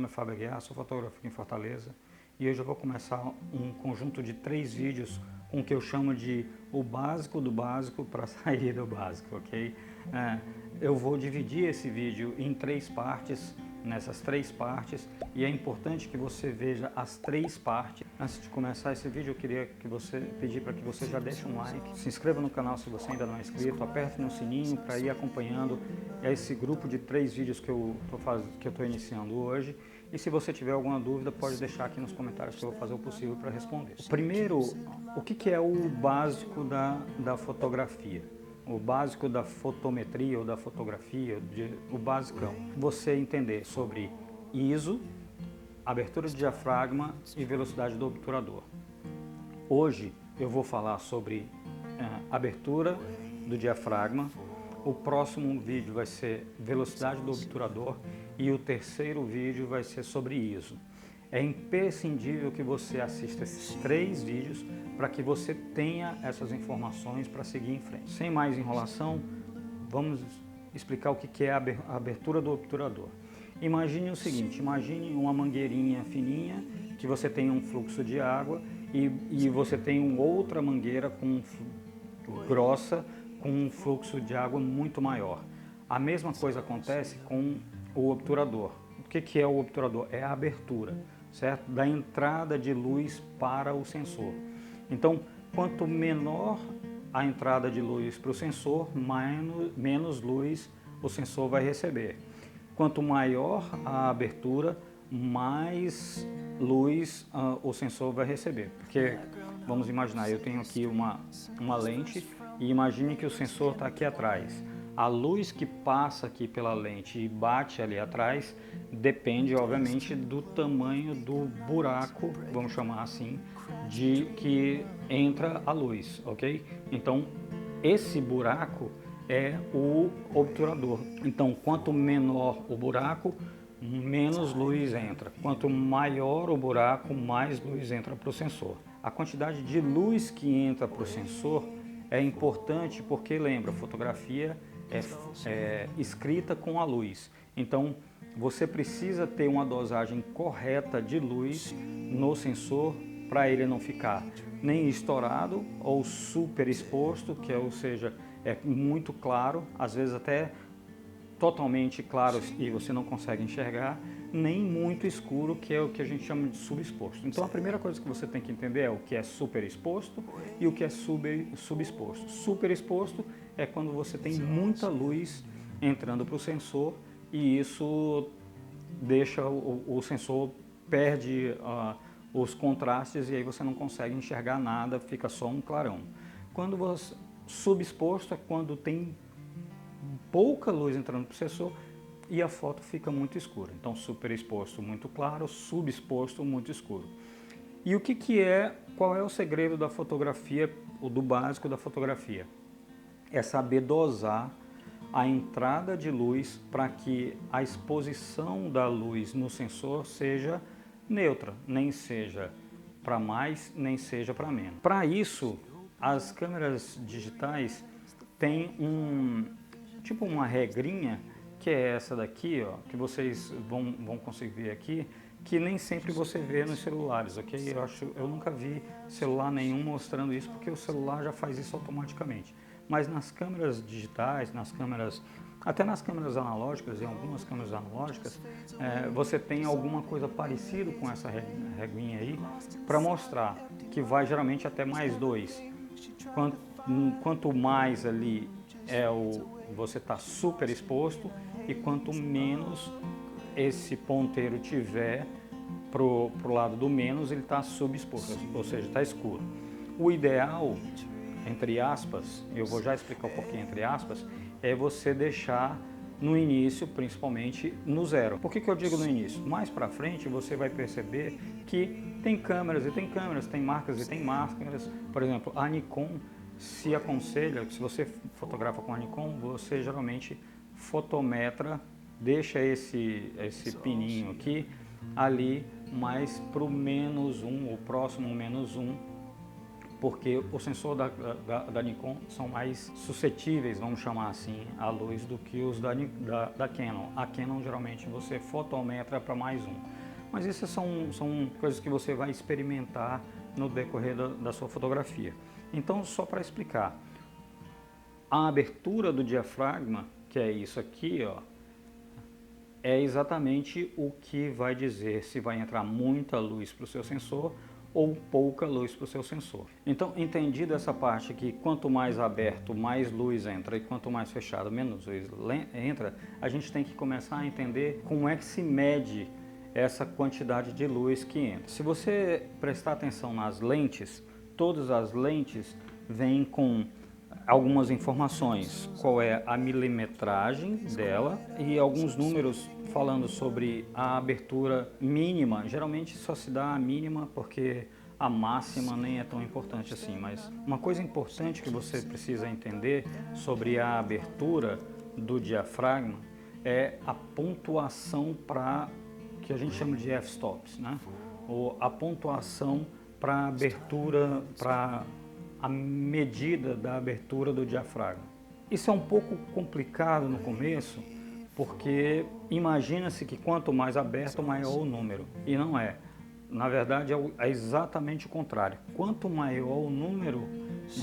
é Fábio Aguiar, sou fotógrafo em Fortaleza e hoje eu vou começar um conjunto de 3 vídeos com o que eu chamo de o básico do básico para sair do básico, ok? Eu vou dividir esse vídeo em 3 partes, nessas 3 partes, e é importante que você veja as 3 partes. Antes de começar esse vídeo, eu queria pedir para que você já deixe um like, se inscreva no canal se você ainda não é inscrito, aperte no sininho para ir acompanhando esse grupo de 3 vídeos que eu estou iniciando hoje. E se você tiver alguma dúvida, pode deixar aqui nos comentários que eu vou fazer o possível para responder. Primeiro, o que é o básico da fotografia? O básico da fotometria ou da fotografia, o basicão. Você entender sobre ISO, abertura de diafragma e velocidade do obturador. Hoje eu vou falar sobre abertura do diafragma. O próximo vídeo vai ser velocidade do obturador e o terceiro vídeo vai ser sobre ISO. É imprescindível que você assista esses 3 vídeos para que você tenha essas informações para seguir em frente. Sem mais enrolação, vamos explicar o que é a abertura do obturador. Imagine o seguinte, imagine uma mangueirinha fininha, que você tem um fluxo de água e você tem outra mangueira grossa com um fluxo de água muito maior. A mesma coisa acontece com o obturador. O que é o obturador? É a abertura, certo? Da entrada de luz para o sensor. Então, quanto menor a entrada de luz para o sensor, menos luz o sensor vai receber. Quanto maior a abertura, mais luz o sensor vai receber. Porque, vamos imaginar, eu tenho aqui uma lente e imagine que o sensor está aqui atrás. A luz que passa aqui pela lente e bate ali atrás depende, obviamente, do tamanho do buraco, vamos chamar assim, de que entra a luz, ok? Então, esse buraco é o obturador. Então, quanto menor o buraco, menos luz entra. Quanto maior o buraco, mais luz entra para o sensor. A quantidade de luz que entra para o sensor é importante porque, lembra, fotografia é escrita com a luz. Então, você precisa ter uma dosagem correta de luz no sensor para ele não ficar nem estourado ou super exposto, ou seja, é muito claro, às vezes até totalmente claro e você não consegue enxergar, nem muito escuro, que é o que a gente chama de subexposto. Então a primeira coisa que você tem que entender é o que é superexposto e o que é subexposto. Superexposto é quando você tem muita luz entrando para o sensor e isso deixa o sensor perde os contrastes e aí você não consegue enxergar nada, fica só um clarão. Quando você subexposto é quando tem pouca luz entrando para o sensor e a foto fica muito escura. Então, superexposto muito claro, subexposto muito escuro. E qual é o segredo da fotografia, ou do básico da fotografia? É saber dosar a entrada de luz para que a exposição da luz no sensor seja neutra, nem seja para mais, nem seja para menos. Para isso, as câmeras digitais têm tipo uma regrinha, que é essa daqui, ó, que vocês vão conseguir ver aqui, que nem sempre você vê nos celulares, ok? Eu nunca vi celular nenhum mostrando isso, porque o celular já faz isso automaticamente. Mas nas câmeras digitais, até nas câmeras analógicas, em algumas câmeras analógicas, você tem alguma coisa parecida com essa reguinha aí, para mostrar que vai geralmente até mais 2. Quanto mais ali você está super exposto e quanto menos esse ponteiro tiver pro lado do menos, ele está subexposto, ou seja, está escuro. O ideal, entre aspas, eu vou já explicar um pouquinho entre aspas, é você deixar no início, principalmente no 0. Por que eu digo no início? Mais para frente você vai perceber que tem câmeras e tem câmeras, tem marcas e tem marcas. Por exemplo, a Nikon se aconselha, se você fotografa com a Nikon, você geralmente fotometra, deixa esse pininho aqui, ali, mais para o -1, o próximo -1, porque o sensor da Nikon são mais suscetíveis, vamos chamar assim, à luz do que os da Canon. A Canon geralmente você fotometra para +1. Mas isso são coisas que você vai experimentar no decorrer da sua fotografia. Então, só para explicar, a abertura do diafragma, que é isso aqui, ó, é exatamente o que vai dizer se vai entrar muita luz para o seu sensor ou pouca luz para o seu sensor. Então, entendido essa parte que quanto mais aberto, mais luz entra, e quanto mais fechado, menos luz entra, a gente tem que começar a entender como é que se mede essa quantidade de luz que entra. Se você prestar atenção nas lentes, todas as lentes vêm com algumas informações, qual é a milimetragem dela e alguns números falando sobre a abertura mínima. Geralmente só se dá a mínima porque a máxima nem é tão importante assim, mas uma coisa importante que você precisa entender sobre a abertura do diafragma é a pontuação para que a gente chama de f-stops, né? Ou a pontuação para abertura, para a medida da abertura do diafragma. Isso é um pouco complicado no começo, porque imagina-se que quanto mais aberto, maior o número. E não é. Na verdade, é exatamente o contrário. Quanto maior o número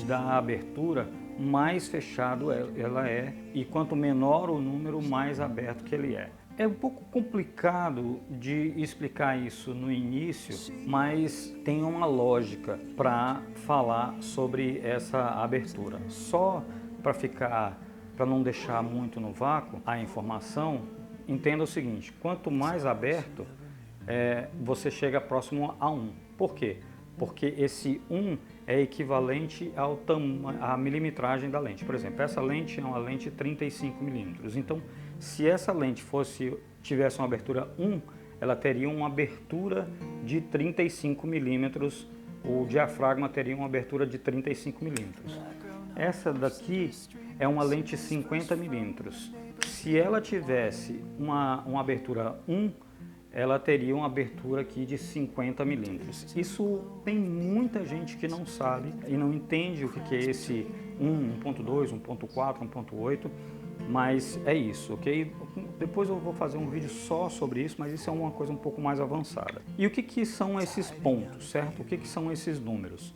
da abertura, mais fechado ela é, e quanto menor o número, mais aberto que ele é. É um pouco complicado de explicar isso no início, mas tem uma lógica para falar sobre essa abertura. Só para não deixar muito no vácuo a informação, entenda o seguinte: quanto mais aberto, você chega próximo a 1. Por quê? Porque esse 1 é equivalente à milimetragem da lente. Por exemplo, essa lente é uma lente 35 milímetros. Então, se essa lente tivesse uma abertura 1, ela teria uma abertura de 35 milímetros, o diafragma teria uma abertura de 35 milímetros. Essa daqui é uma lente 50 milímetros. Se ela tivesse uma abertura 1, ela teria uma abertura aqui de 50 milímetros. Isso tem muita gente que não sabe e não entende o que é esse 1.2, 1.4, 1.8, mas é isso, ok? Depois eu vou fazer um vídeo só sobre isso, mas isso é uma coisa um pouco mais avançada. E o que são esses pontos, certo? O que são esses números?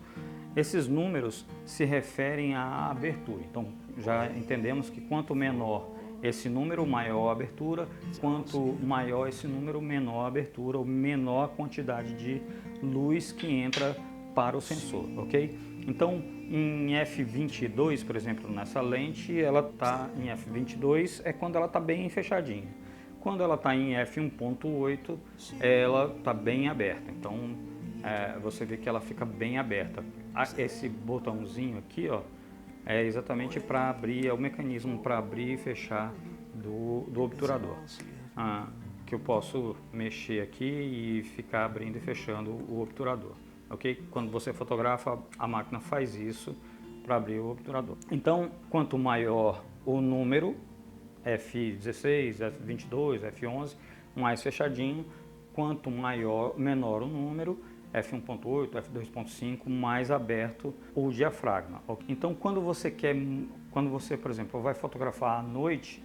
Esses números se referem à abertura. Então, já entendemos que quanto menor esse número, maior a abertura, quanto maior esse número, menor a abertura, ou menor a quantidade de luz que entra para o sensor, ok? Então, em f22, por exemplo, nessa lente, ela está em f22, é quando ela está bem fechadinha. Quando ela está em f1.8, ela está bem aberta. Então, você vê que ela fica bem aberta. Esse botãozinho aqui, ó, é exatamente para abrir, é o mecanismo para abrir e fechar do obturador. Que eu posso mexer aqui e ficar abrindo e fechando o obturador. Ok? Quando você fotografa, a máquina faz isso para abrir o obturador. Então, quanto maior o número, F16, F22, F11, mais fechadinho. Quanto menor o número, F1.8, F2.5, mais aberto o diafragma. Então, quando você, por exemplo, vai fotografar à noite,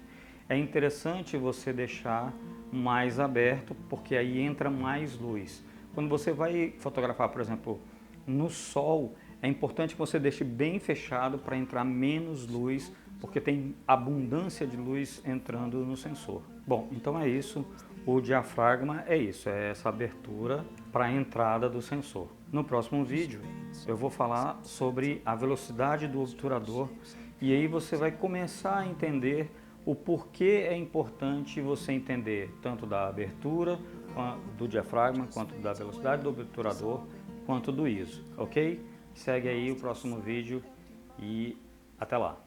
é interessante você deixar mais aberto, porque aí entra mais luz. Quando você vai fotografar, por exemplo, no sol, é importante que você deixe bem fechado para entrar menos luz, porque tem abundância de luz entrando no sensor. Bom, então é isso. O diafragma é isso, é essa abertura para a entrada do sensor. No próximo vídeo eu vou falar sobre a velocidade do obturador e aí você vai começar a entender o porquê é importante você entender tanto da abertura do diafragma, quanto da velocidade do obturador, quanto do ISO, ok? Segue aí o próximo vídeo e até lá!